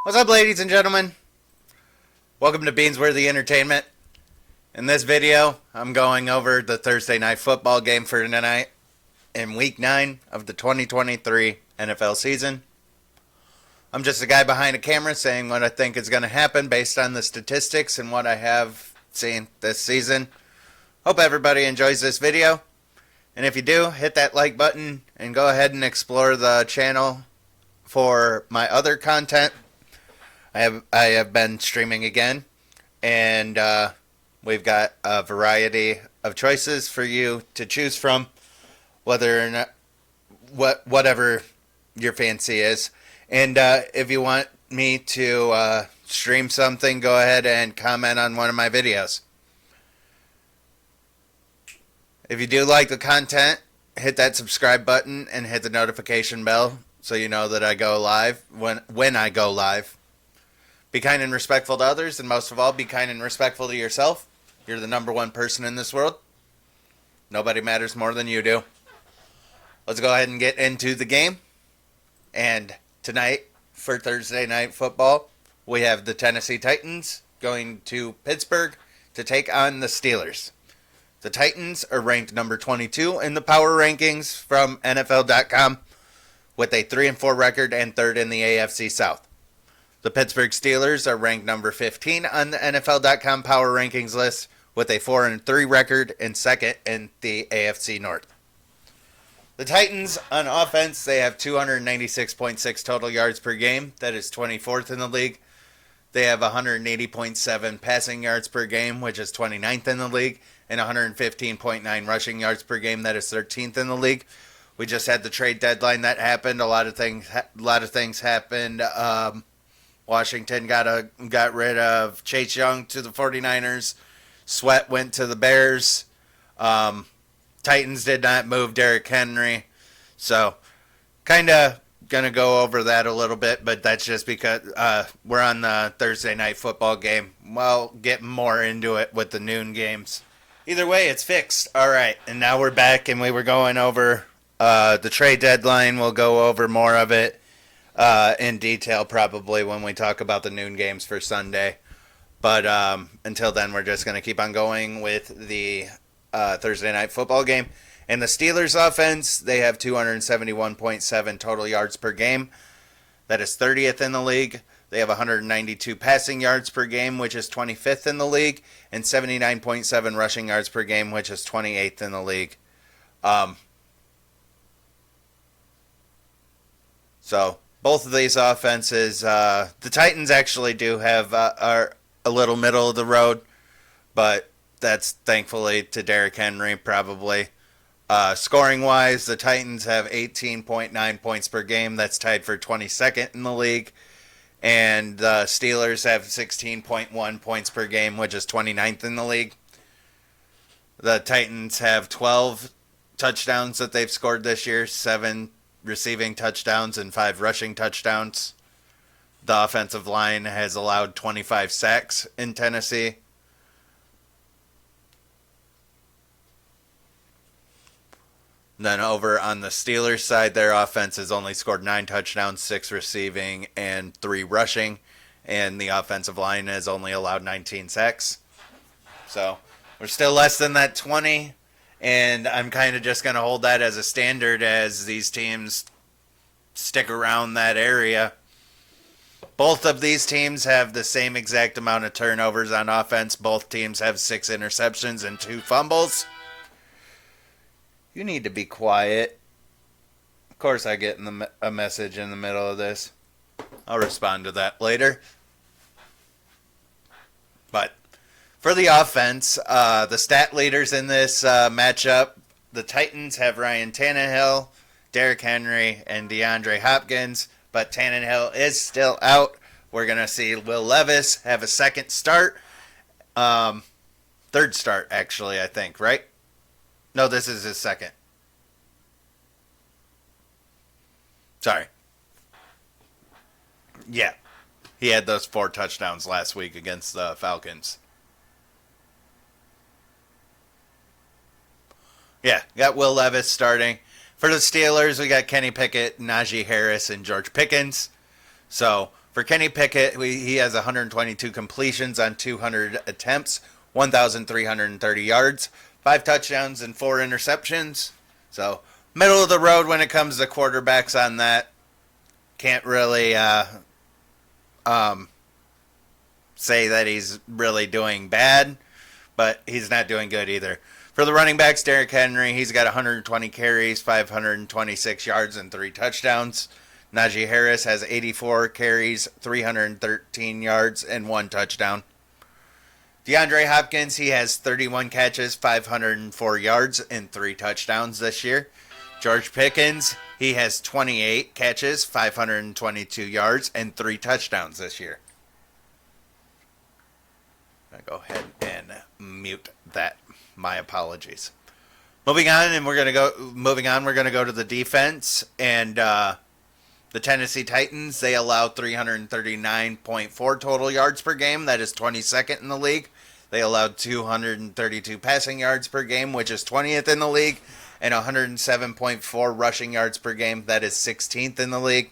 What's up, ladies and gentlemen? Welcome to Beansworthy Entertainment. In this video, I'm going over the Thursday night football game for tonight in Week 9 of the 2023 NFL season. I'm just a guy behind a camera saying what I think is going to happen based on the statistics and what I have seen this season. Hope everybody enjoys this video. And if you do, hit that like button and go ahead and explore the channel for my other content. I have been streaming again, and we've got a variety of choices for you to choose from, whether or not whatever your fancy is. And if you want me to stream something, go ahead and comment on one of my videos. If you do like the content, hit that subscribe button and hit the notification bell so you know that I go live when I go live. Be kind and respectful to others, and most of all, be kind and respectful to yourself. You're the number one person in this world. Nobody matters more than you do. Let's go ahead and get into the game. And tonight, for Thursday night football, we have the Tennessee Titans going to Pittsburgh to take on the Steelers. The Titans are ranked number 22 in the power rankings from NFL.com with a 3-4 record and third in the AFC South. The Pittsburgh Steelers are ranked number 15 on the NFL.com power rankings list with a 4-3 record and second in the AFC North. The Titans on offense, they have 296.6 total yards per game. That is 24th in the league. They have 180.7 passing yards per game, which is 29th in the league, and 115.9 rushing yards per game. That is 13th in the league. We just had the trade deadline that happened. A lot of things happened. Washington got rid of Chase Young to the 49ers. Sweat went to the Bears. Titans did not move Derrick Henry. So, kind of going to go over that a little bit, but that's just because we're on the Thursday night football game. We'll get more into it with the noon games. Either way, it's fixed. All right, and now we're back, and we were going over the trade deadline. We'll go over more of it in detail probably when we talk about the noon games for Sunday. But until then, we're just going to keep on going with the Thursday night football game. And the Steelers offense, they have 271.7 total yards per game. That is 30th in the league. They have 192 passing yards per game, which is 25th in the league, and 79.7 rushing yards per game, which is 28th in the league. So both of these offenses, the Titans actually do have are a little middle of the road, but that's thankfully to Derrick Henry probably. Scoring-wise, the Titans have 18.9 points per game. That's tied for 22nd in the league. And the Steelers have 16.1 points per game, which is 29th in the league. The Titans have 12 touchdowns that they've scored this year, 7 receiving touchdowns and 5 rushing touchdowns. The offensive line has allowed 25 sacks in Tennessee. Then over on the Steelers side, their offense has only scored 9 touchdowns, 6 receiving, and 3 rushing. And the offensive line has only allowed 19 sacks. So we're still less than that 20. And I'm kind of just going to hold that as a standard as these teams stick around that area. Both of these teams have the same exact amount of turnovers on offense. Both teams have 6 interceptions and 2 fumbles. You need to be quiet. Of course I get a message in the middle of this. I'll respond to that later. But for the offense, the stat leaders in this matchup, the Titans have Ryan Tannehill, Derrick Henry, and DeAndre Hopkins. But Tannehill is still out. We're going to see Will Levis have a second start. Third start, actually, I think, right? No, this is his second. Sorry. Yeah. He had those 4 touchdowns last week against the Falcons. Yeah, got Will Levis starting. For the Steelers, we got Kenny Pickett, Najee Harris, and George Pickens. So For Kenny Pickett, he has 122 completions on 200 attempts, 1,330 yards, 5 touchdowns, and 4 interceptions. So, middle of the road when it comes to quarterbacks on that. Can't really say that he's really doing bad, but he's not doing good either. For the running backs, Derrick Henry, he's got 120 carries, 526 yards, and 3 touchdowns. Najee Harris has 84 carries, 313 yards, and 1 touchdown. DeAndre Hopkins, he has 31 catches, 504 yards, and 3 touchdowns this year. George Pickens, he has 28 catches, 522 yards, and 3 touchdowns this year. I'll go ahead and mute that. My apologies. Moving on, we're going to go to the defense, and the Tennessee Titans, they allowed 339.4 total yards per game. That is 22nd in the league. They allowed 232 passing yards per game, which is 20th in the league, and 107.4 rushing yards per game. That is 16th in the league.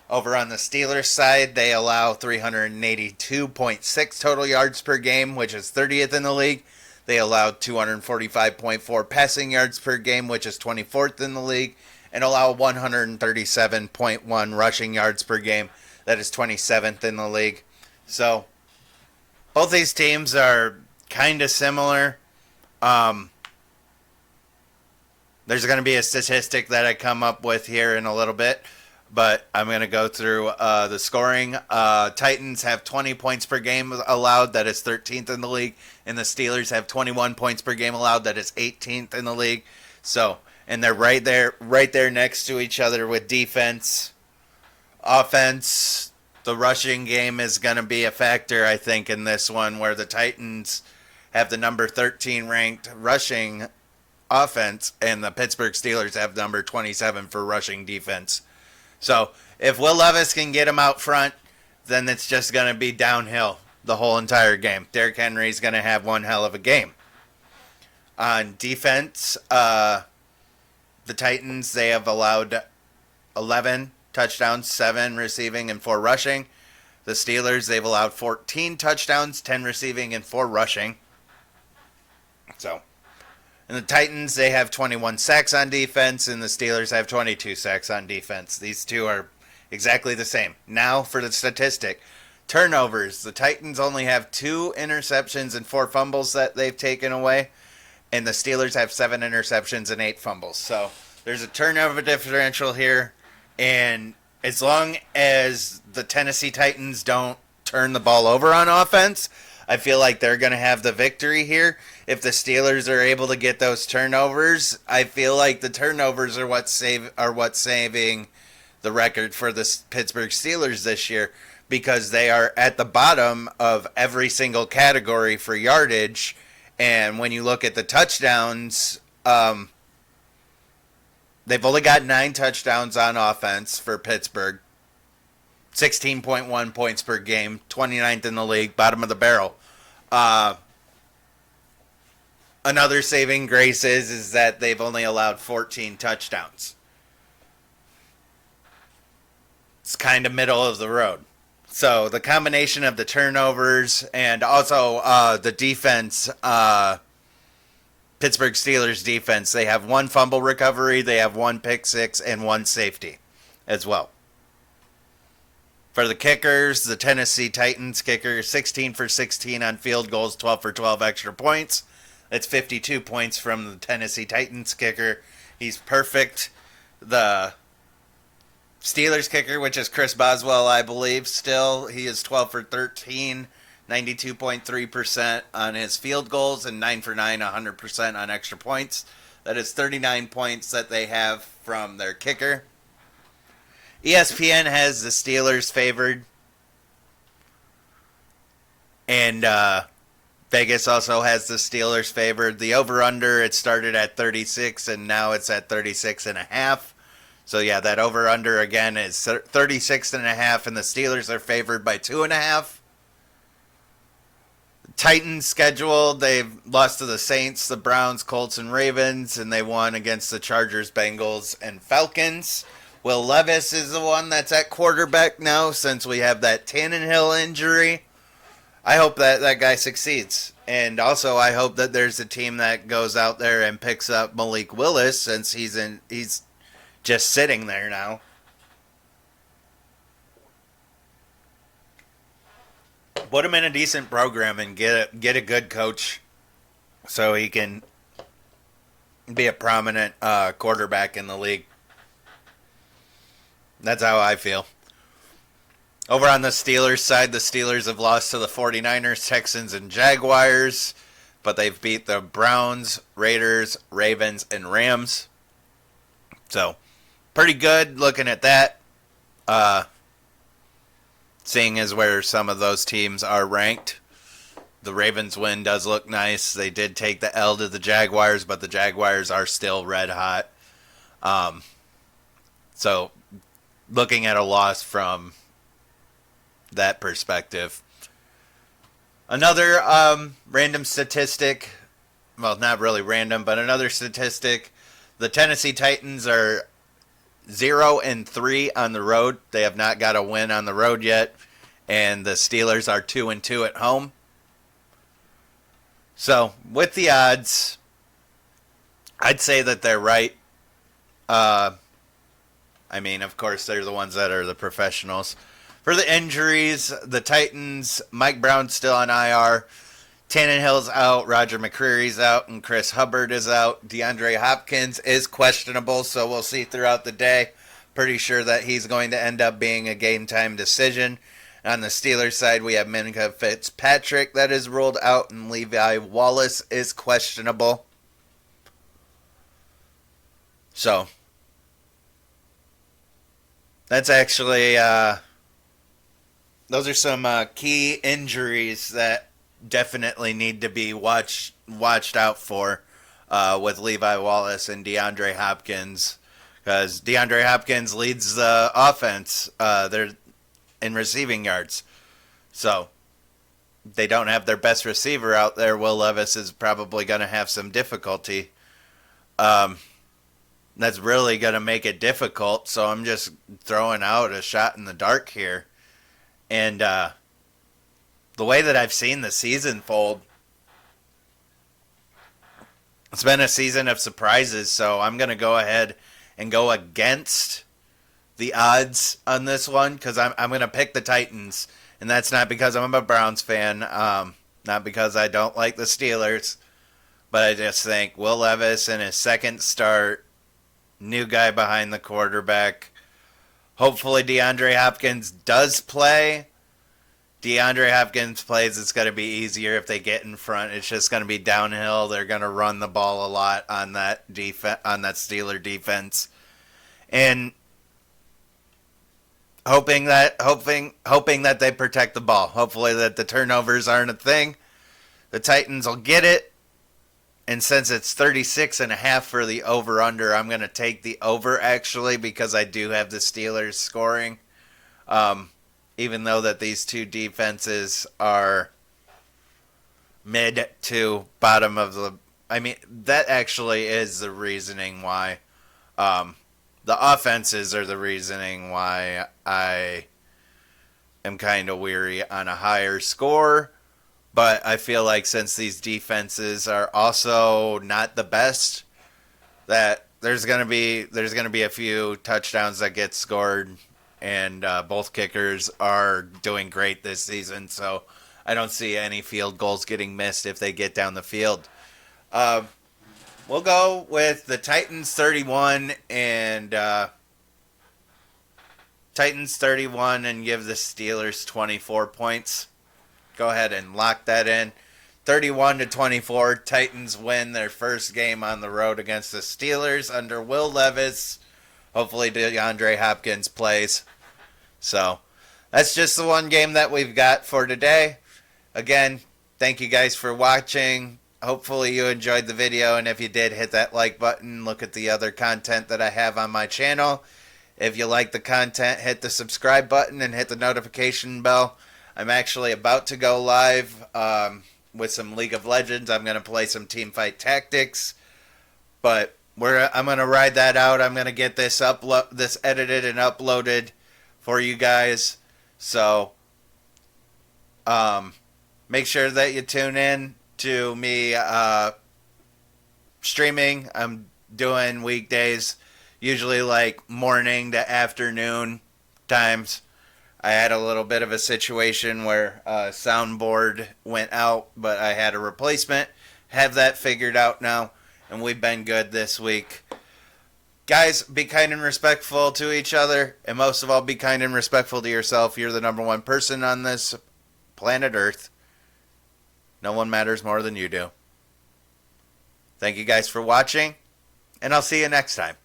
Over on the Steelers side, they allow 382.6 total yards per game, which is 30th in the league. They allowed 245.4 passing yards per game, which is 24th in the league, and allow 137.1 rushing yards per game. That is 27th in the league. So, both these teams are kind of similar. There's going to be a statistic that I come up with here in a little bit, but I'm going to go through the scoring. Titans have 20 points per game allowed. That is 13th in the league. And the Steelers have 21 points per game allowed. That is 18th in the league. So, and they're right there next to each other with defense. Offense, the rushing game is going to be a factor, I think, in this one, where the Titans have the number 13 ranked rushing offense, and the Pittsburgh Steelers have number 27 for rushing defense. So if Will Levis can get him out front, then it's just going to be downhill the whole entire game. Derrick Henry's going to have one hell of a game. On defense, the Titans, they have allowed 11 touchdowns, 7 receiving, and 4 rushing. The Steelers, they've allowed 14 touchdowns, 10 receiving, and 4 rushing. So, and the Titans, they have 21 sacks on defense, and the Steelers have 22 sacks on defense. These two are exactly the same. Now for the statistic. Turnovers. The Titans only have 2 interceptions and 4 fumbles that they've taken away, and the Steelers have 7 interceptions and 8 fumbles. So there's a turnover differential here, and as long as the Tennessee Titans don't turn the ball over on offense, I feel like they're going to have the victory here. If the Steelers are able to get those turnovers, I feel like the turnovers are what's saving the record for the Pittsburgh Steelers this year, because they are at the bottom of every single category for yardage. And when you look at the touchdowns, they've only got 9 touchdowns on offense for Pittsburgh. 16.1 points per game, 29th in the league, bottom of the barrel. Another saving grace is that they've only allowed 14 touchdowns. It's kind of middle of the road. So the combination of the turnovers and also the defense, Pittsburgh Steelers defense, they have 1 fumble recovery, they have 1 pick six, and 1 safety as well. For the kickers, the Tennessee Titans kicker, 16 for 16 on field goals, 12 for 12 extra points. That's 52 points from the Tennessee Titans kicker. He's perfect. The Steelers kicker, which is Chris Boswell, I believe, still, he is 12 for 13, 92.3% on his field goals, and 9 for 9, 100% on extra points. That is 39 points that they have from their kicker. ESPN has the Steelers favored, and Vegas also has the Steelers favored. The over-under, it started at 36, and now it's at 36.5. So, yeah, that over-under, again, is 36.5, and the Steelers are favored by 2.5. Titans schedule, they've lost to the Saints, the Browns, Colts, and Ravens, and they won against the Chargers, Bengals, and Falcons. Will Levis is the one that's at quarterback now since we have that Tannenhill injury. I hope that that guy succeeds. And also, I hope that there's a team that goes out there and picks up Malik Willis since he's just sitting there now. Put him in a decent program and get a good coach so he can be a prominent quarterback in the league. That's how I feel. Over on the Steelers side, the Steelers have lost to the 49ers, Texans, and Jaguars, but they've beat the Browns, Raiders, Ravens, and Rams. So, pretty good looking at that. Seeing as where some of those teams are ranked. The Ravens win does look nice. They did take the L to the Jaguars, but the Jaguars are still red hot. So, looking at a loss from that perspective. Another random statistic, well, not really random, but another statistic. The Tennessee Titans are 0-3 on the road. They have not got a win on the road yet, and the Steelers are 2-2 at home. So, with the odds, I'd say that they're right. I mean, of course, they're the ones that are the professionals. For the injuries, the Titans, Mike Brown's still on IR. Tannehill's out, Roger McCreary's out, and Chris Hubbard is out. DeAndre Hopkins is questionable, so we'll see throughout the day. Pretty sure that he's going to end up being a game-time decision. On the Steelers side, we have Minkah Fitzpatrick that is ruled out, and Levi Wallace is questionable. So, that's actually, those are some key injuries that definitely need to be watched out for with Levi Wallace and DeAndre Hopkins, because DeAndre Hopkins leads the offense. They're in receiving yards, so they don't have their best receiver out there. Will Levis is probably going to have some difficulty. That's really going to make it difficult. So I'm just throwing out a shot in the dark here, and the way that I've seen the season fold, it's been a season of surprises, so I'm going to go ahead and go against the odds on this one because I'm going to pick the Titans, and that's not because I'm a Browns fan, not because I don't like the Steelers, but I just think Will Levis in his second start, new guy behind the quarterback, hopefully DeAndre Hopkins does play. DeAndre Hopkins plays, it's going to be easier if they get in front. It's just going to be downhill. They're going to run the ball a lot on that Steeler defense, and hoping that they protect the ball. Hopefully that the turnovers aren't a thing. The Titans will get it, and since it's 36.5 for the over/under, I'm going to take the over actually because I do have the Steelers scoring. Even though that these two defenses are mid to bottom of the... I mean, that actually is the reasoning why. The offenses are the reasoning why I am kind of weary on a higher score. But I feel like since these defenses are also not the best, that there's gonna be a few touchdowns that get scored. And both kickers are doing great this season, so I don't see any field goals getting missed if they get down the field. We'll go with the Titans 31 and Titans 31 and give the Steelers 24 points. Go ahead and lock that in. 31-24, Titans win their first game on the road against the Steelers under Will Levis. Hopefully DeAndre Hopkins plays. So, that's just the one game that we've got for today. Again, thank you guys for watching. Hopefully you enjoyed the video, and if you did, hit that like button. Look at the other content that I have on my channel. If you like the content, hit the subscribe button and hit the notification bell. I'm actually about to go live with some League of Legends. I'm going to play some Teamfight Tactics, but I'm gonna ride that out. I'm gonna get this edited and uploaded for you guys. So make sure that you tune in to me streaming. I'm doing weekdays, usually like morning to afternoon times. I had a little bit of a situation where a soundboard went out, but I had a replacement. Have that figured out now, and we've been good this week. Guys, be kind and respectful to each other, and most of all, be kind and respectful to yourself. You're the number one person on this planet Earth. No one matters more than you do. Thank you guys for watching, and I'll see you next time.